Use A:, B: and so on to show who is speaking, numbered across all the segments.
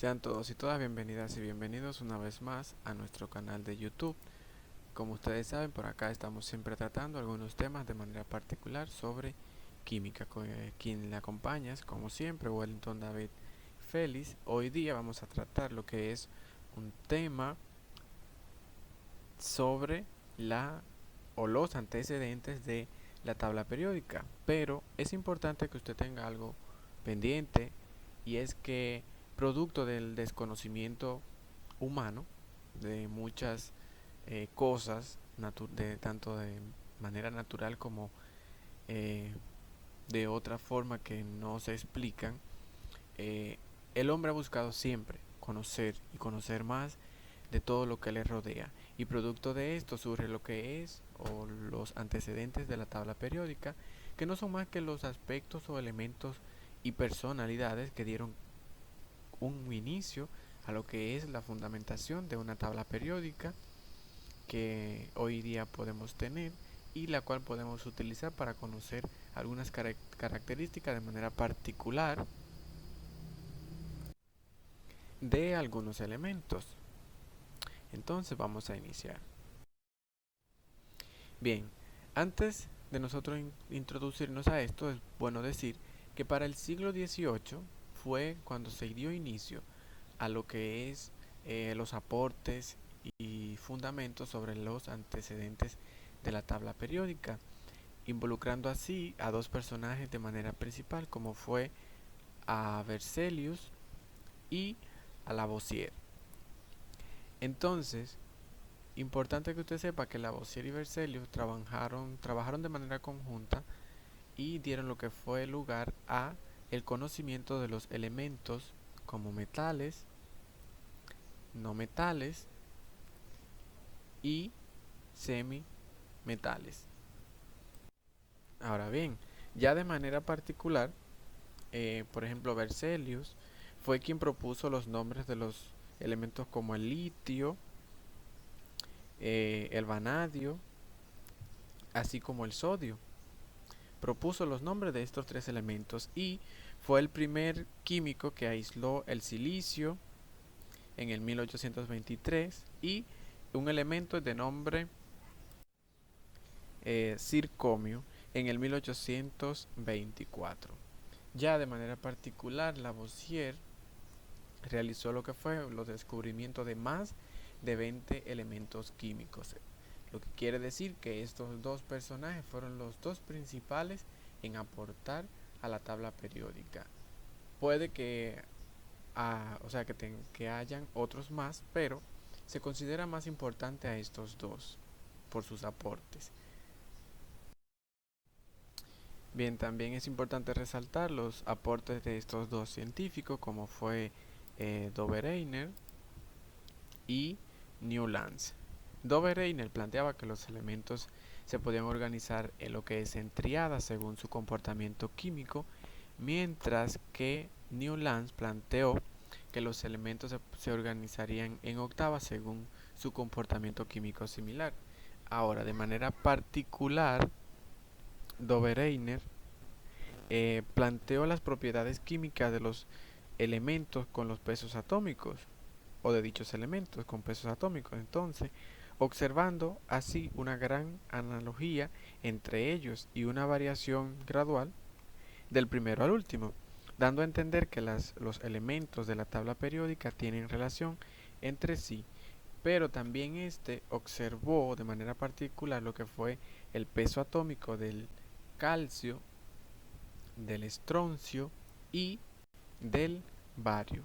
A: Sean todos y todas bienvenidas y bienvenidos una vez más a nuestro canal de YouTube. Como ustedes saben, por acá estamos siempre tratando algunos temas de manera particular sobre química. Quien le acompaña es, como siempre, Wellington David Félix. Hoy día vamos a tratar lo que es un tema sobre la o los antecedentes de la tabla periódica. Pero es importante que usted tenga algo pendiente, y es que producto del desconocimiento humano de muchas cosas, tanto de manera natural como eh, de otra forma que no se explican, eh, el hombre ha buscado siempre conocer y conocer más de todo lo que le rodea, y producto de esto surge lo que es o los antecedentes de la tabla periódica, que no son más que los aspectos o elementos y personalidades que dieron un inicio a lo que es la fundamentación de una tabla periódica que hoy día podemos tener, y la cual podemos utilizar para conocer algunas características de manera particular de algunos elementos. Entonces vamos a iniciar. Bien, antes de nosotros introducirnos a esto, es bueno decir que para el siglo XVIII fue cuando se dio inicio a lo que es los aportes y fundamentos sobre los antecedentes de la tabla periódica, involucrando así a dos personajes de manera principal, como fue a Berzelius y a Lavoisier. Entonces, importante que usted sepa que Lavoisier y Berzelius trabajaron de manera conjunta y dieron lo que fue lugar a el conocimiento de los elementos como metales, no metales y semimetales. Ahora bien, ya de manera particular, por ejemplo, Berzelius fue quien propuso los nombres de los elementos como el litio, el vanadio, así como el sodio. Propuso los nombres de estos tres elementos y fue el primer químico que aisló el silicio en el 1823 y un elemento de nombre zirconio en el 1824. Ya de manera particular, Lavoisier realizó lo que fue los descubrimientos de más de 20 elementos químicos, lo que quiere decir que estos dos personajes fueron los dos principales en aportar a la tabla periódica. Puede que, que hayan otros más, pero se considera más importante a estos dos por sus aportes. Bien, también es importante resaltar los aportes de estos dos científicos, como fue Dobereiner y Newlands. Dobereiner planteaba que los elementos se podían organizar en lo que es en triadas según su comportamiento químico, mientras que Newlands planteó que los elementos se organizarían en octavas según su comportamiento químico similar. Ahora, de manera particular, Dobereiner planteó las propiedades químicas de los elementos con los pesos atómicos, o de dichos elementos con pesos atómicos. Entonces, observando así una gran analogía entre ellos y una variación gradual del primero al último, dando a entender que los elementos de la tabla periódica tienen relación entre sí, pero también observó de manera particular lo que fue el peso atómico del calcio, del estroncio y del bario.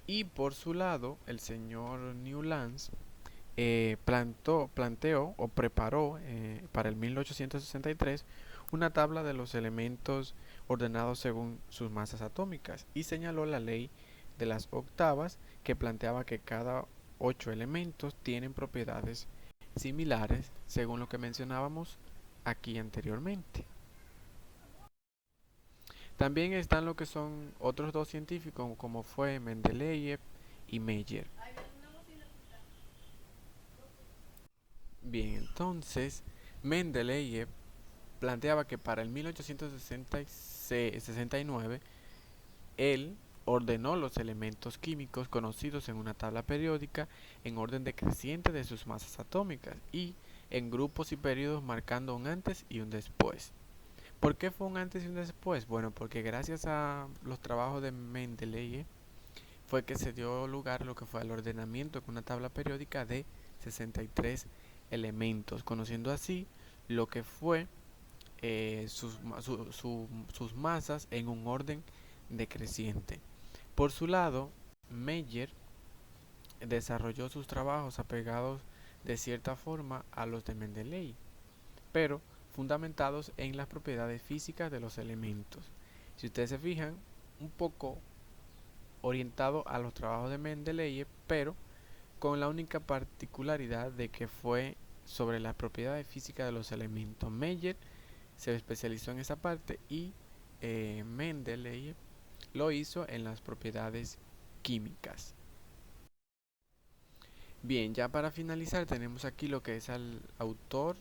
A: Y por su lado, el señor Newlands planteó o preparó para el 1863 una tabla de los elementos ordenados según sus masas atómicas, y señaló la ley de las octavas, que planteaba que cada 8 elementos tienen propiedades similares según lo que mencionábamos aquí anteriormente. También están lo que son otros dos científicos, como fue Mendeleev y Meyer. Bien, entonces Mendeleev planteaba que para el 1869 él ordenó los elementos químicos conocidos en una tabla periódica en orden decreciente de sus masas atómicas y en grupos y periodos marcando un antes y un después. ¿Por qué fue un antes y un después? Bueno, porque gracias a los trabajos de Mendeleev fue que se dio lugar a lo que fue el ordenamiento con una tabla periódica de 63 elementos, conociendo así lo que fue sus masas en un orden decreciente. Por su lado, Meyer desarrolló sus trabajos apegados de cierta forma a los de Mendeleev, pero fundamentados en las propiedades físicas de los elementos. Si ustedes se fijan, un poco orientado a los trabajos de Mendeleev, pero con la única particularidad de que fue sobre las propiedades físicas de los elementos. Meyer se especializó en esa parte y Mendeleev lo hizo en las propiedades químicas. Bien, ya para finalizar tenemos aquí lo que es al autor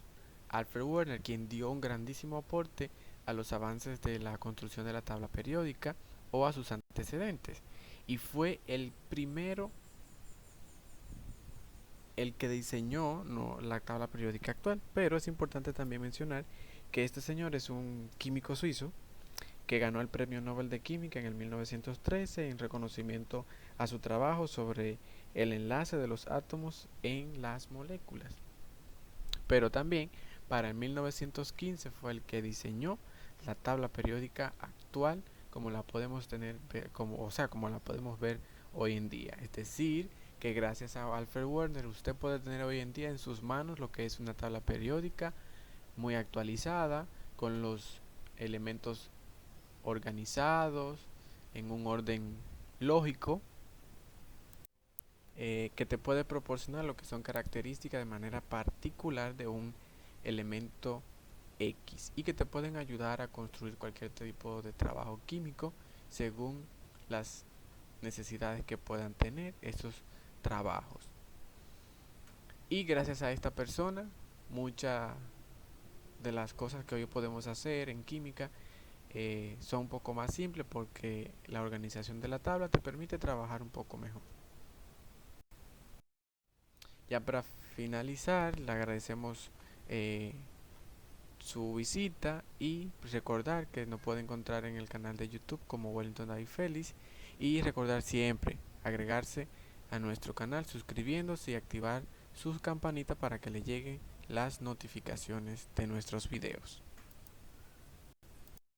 A: Alfred Werner, quien dio un grandísimo aporte a los avances de la construcción de la tabla periódica o a sus antecedentes, y fue el primero el que diseñó la tabla periódica actual. Pero es importante también mencionar que este señor es un químico suizo que ganó el Premio Nobel de Química en el 1913 en reconocimiento a su trabajo sobre el enlace de los átomos en las moléculas. Pero también para el 1915 fue el que diseñó la tabla periódica actual como la podemos tener, como la podemos ver hoy en día. Es decir, que gracias a Alfred Werner usted puede tener hoy en día en sus manos lo que es una tabla periódica muy actualizada, con los elementos organizados en un orden lógico, que te puede proporcionar lo que son características de manera particular de un elemento X, y que te pueden ayudar a construir cualquier tipo de trabajo químico según las necesidades que puedan tener esos trabajos. Y gracias a esta persona, muchas de las cosas que hoy podemos hacer en química son un poco más simples, porque la organización de la tabla te permite trabajar un poco mejor. Ya para finalizar, le agradecemos su visita, y recordar que nos puede encontrar en el canal de YouTube como Wellington David Félix, y recordar siempre agregarse a nuestro canal suscribiéndose y activar sus campanitas para que le lleguen las notificaciones de nuestros videos.